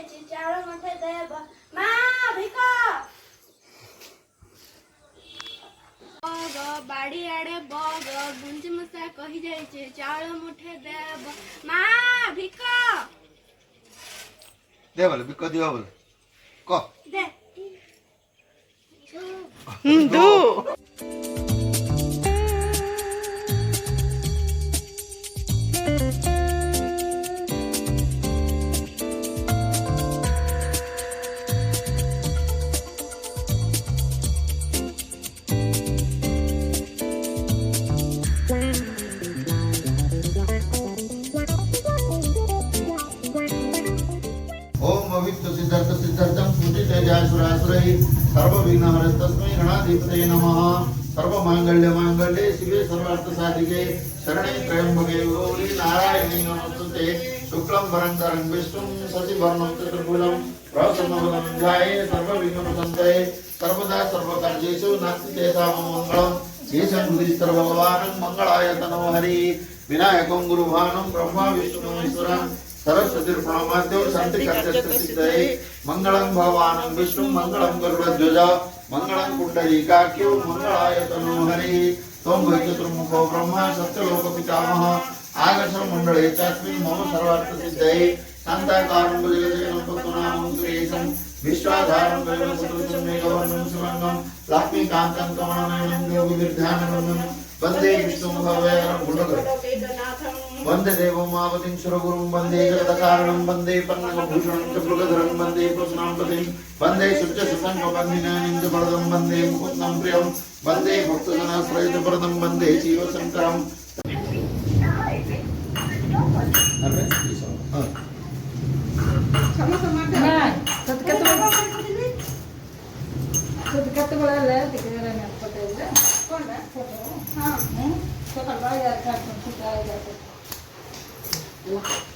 चावल मुठे देब माँ भिका बग बाड़ी आड़े बग गुंज मसा कही जाइए चावल मुठे देब माँ भिका दे बोले बिको दियो बोले को दे दो ओम अविद्य सिद्धार्थ सिद्धार्थम पूजित जयसुरासुरहि सर्वविघ्नहर तस्मै गणाधिपतये नमः सर्वमांगल्य मांगल्ये शिवे सर्वार्थ साधिके शरणे त्र्यंबके गौरी नारायणी नमोस्तुते शुक्लं वरदं विष्णुं शशिवर्णं चतुर्भुजं प्रसन्नवदनं ध्याये सर्वविघ्नोपशान्तये सर्वदा सर्वकार्येषु नास्ति चेतां मङ्गलम् ईशं गुरुस्तर भगवानं मंगलाय तनो हरि विनायकं गुरुभानं ब्रह्मा विष्णु महेश्वरं सरस्वती प्रणमाद्यो शांति सिद्धये मंगलं भगवानं विष्णु मंगलं गरुड़ध्वज मंगलं पुंडरीकाख्यो मंगलाय तनो हरि त्वं वै चतुर्मुखो ब्रह्मा सत्यलोक पितामह आगर्ष मंडले चास्मिन् मम सर्वार्थ सिद्धये शान्ताकारं भुजगशयनं पद्मनाभं सुरेशं विश्वाधारं गगन सदृशं मेघवर्णं शुभङ्गं लक्ष्मीकान्तं कमलनयनं योगिविर्ध्यानगम्यं वन्दे विष्णुं भव्यं गुणगणनाथं वन्दे देवमावतिं सुरगुरुं वन्दे जगत्कारणं वन्दे पन्नगभूषणं च मृगधरं वन्दे प्रसन्नापतिं वन्दे शुद्धसुसङ्गवन्दिनानिं च वरदं वन्दे मुकुन्दं प्रियं वन्दे भक्तजनाश्रयजवरदं वन्दे शिवशङ्करं हाँ